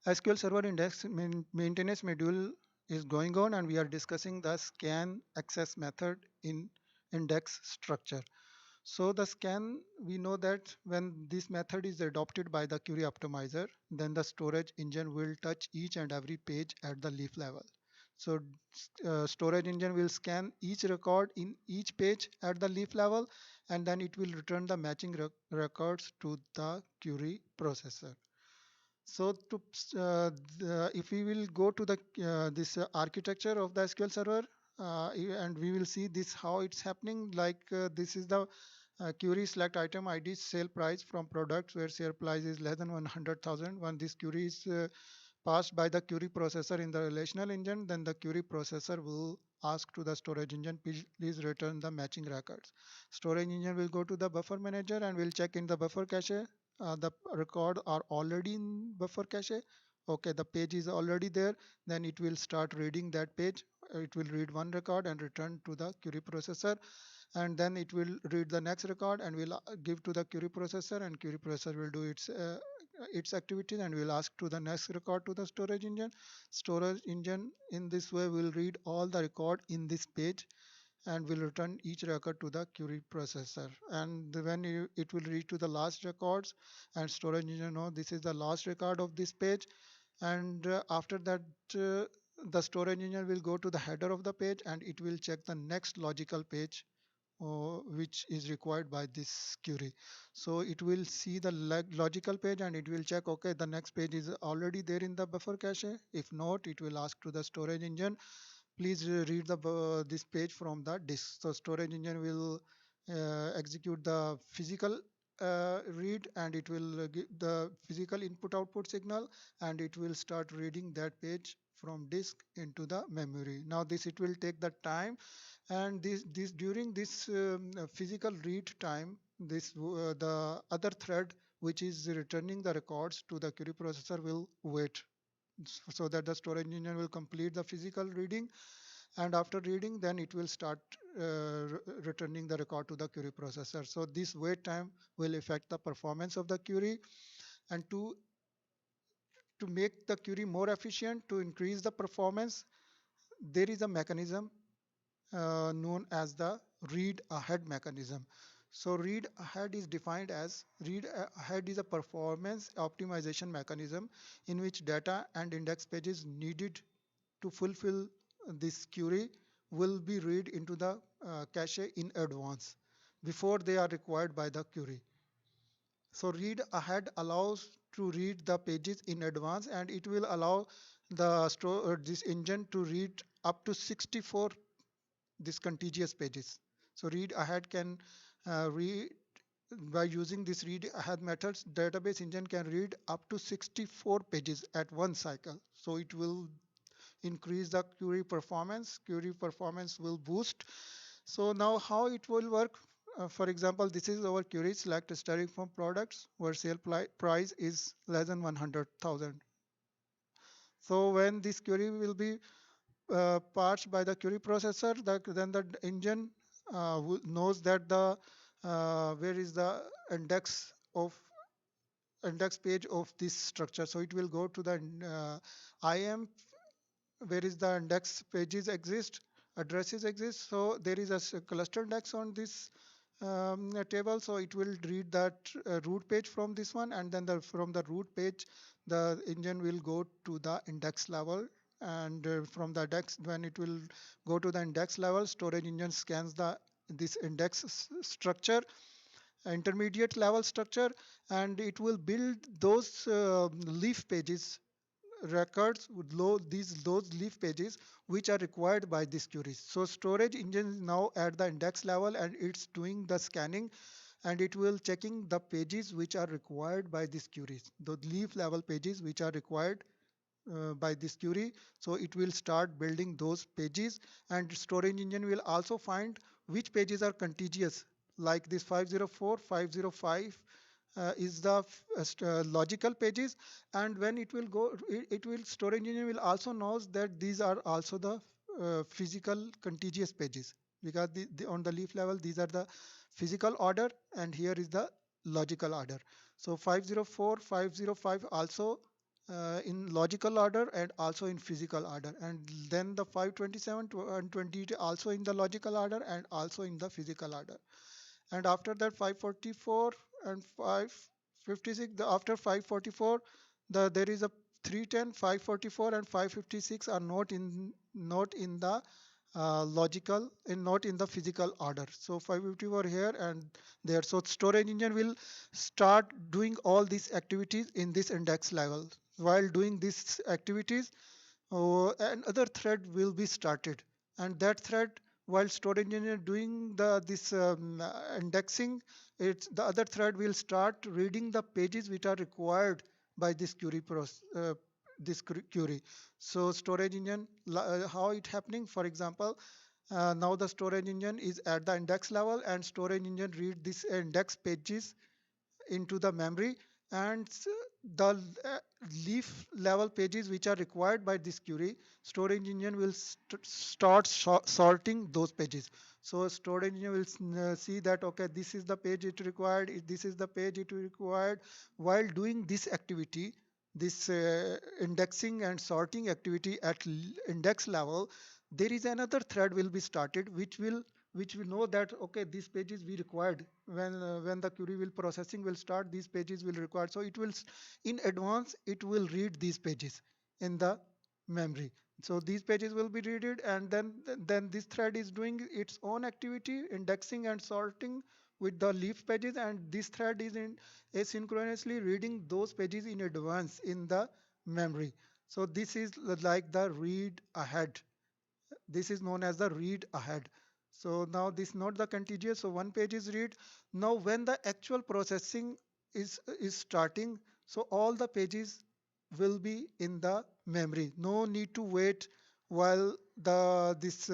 SQL Server Index maintenance module is going on, and we are discussing the scan access method in index structure. So the scan, we know that when this method is adopted by the query optimizer, then the storage engine will touch each and every page at the leaf level. So storage engine will scan each record in each page at the leaf level, and then it will return the matching records to the query processor. So if we will go to the this architecture of the SQL Server, and we will see this how it's happening. Like this is the query select item ID sale price from products where sale price is less than 100,000. When this query is passed by the query processor in the relational engine, then the query processor will ask to the storage engine, please return the matching records. Storage engine will go to the buffer manager and will check in the buffer cache. The record are already in buffer cache. Okay, the page is already there. Then it will start reading that page. It will read one record and return to the query processor, and then it will read the next record and will give to the query processor, and query processor will do its activities and will ask to the next record to the storage engine. Storage engine in this way will read all the record in this page and will return each record to the query processor. And when it will reach to the last records, and storage engine know this is the last record of this page, and after that the storage engine will go to the header of the page and it will check the next logical page which is required by this query. So it will see the logical page and it will check, okay, the next page is already there in the buffer cache. If not, it will ask to the storage engine, please read the this page from the disk. So storage engine will execute the physical read, and it will give the physical input output signal, and it will start reading that page from disk into the memory. Now this it will take the time, and this during this physical read time, this the other thread which is returning the records to the query processor will wait, so that the storage engine will complete the physical reading, and after reading then it will start returning the record to the query processor. So this wait time will affect the performance of the query, and to make the query more efficient, to increase the performance, there is a mechanism known as the read ahead mechanism. So read ahead is defined as, read ahead is a performance optimization mechanism in which data and index pages needed to fulfill this query will be read into the cache in advance before they are required by the query. So read ahead allows to read the pages in advance, and it will allow the this engine to read up to 64 this contiguous pages. So read ahead can read by using this read ahead methods, database engine can read up to 64 pages at one cycle. So it will increase the query performance. Query performance will boost. So now how it will work? For example, this is our query select styrofoam products where sale price is less than 100,000. So when this query will be parsed by the query processor, then the engine knows that the where is the index page of this structure. So it will go to the IAM where is the index pages exist, addresses exist. So there is a cluster index on this table, so it will read that root page from this one, and then from the root page the engine will go to the index level, and from the index, when it will go to the index level, storage engine scans the this index structure, intermediate level structure, and it will build those leaf pages records with those leaf pages which are required by this queries. So storage engine is now at the index level and it's doing the scanning, and it will checking the pages which are required by this queries, the leaf level pages which are required by this query. So it will start building those pages, and storage engine will also find which pages are contiguous, like this 504 505 is the logical pages, and when it will go, it will storage engine will also knows that these are also the physical contiguous pages, because on the leaf level these are the physical order and here is the logical order. So 504 505 also in logical order and also in physical order, and then the 527 and 28 also in the logical order and also in the physical order. And after that 544 and 556, after 544 there is a 310, 544 and 556 are not in the logical and not in the physical order. So 554 here and there. So storage engine will start doing all these activities in this index level. While doing these activities, another thread will be started, and that thread, while storage engineer doing this indexing, it's the other thread will start reading the pages which are required by this query. So storage engine, how it happening, for example, now the storage engine is at the index level, and storage engine read this index pages into the memory, and the leaf level pages which are required by this query, storage engine will start sorting those pages. So storage engine will see that, okay, this is the page it required, this is the page it required. While doing this activity, this indexing and sorting activity at index level, there is another thread will be started which will know that, okay, these pages we required. When the query will processing will start, these pages will require, so it will in advance it will read these pages in the memory. So these pages will be read, and then this thread is doing its own activity, indexing and sorting with the leaf pages, and this thread is in asynchronously reading those pages in advance in the memory. So this is like the read ahead. This is known as the read ahead. So now this is not the contiguous, so one page is read. Now when the actual processing is starting, so all the pages will be in the memory. No need to wait while the this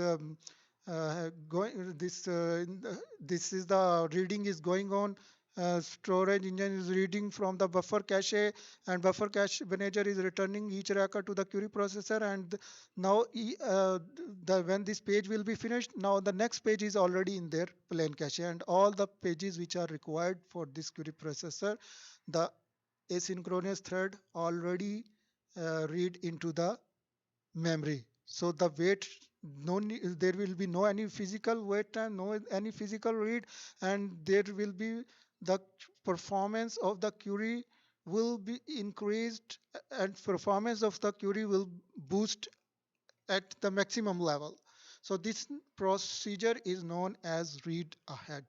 going this this is the reading is going on. Storage engine is reading from the buffer cache, and buffer cache manager is returning each record to the query processor. And now when this page will be finished, now the next page is already in their plain cache, and all the pages which are required for this query processor, the asynchronous thread already read into the memory. So the wait, there will be no any physical wait time, no any physical read, and there will be the performance of the query will be increased, and performance of the query will boost at the maximum level. So this procedure is known as read ahead.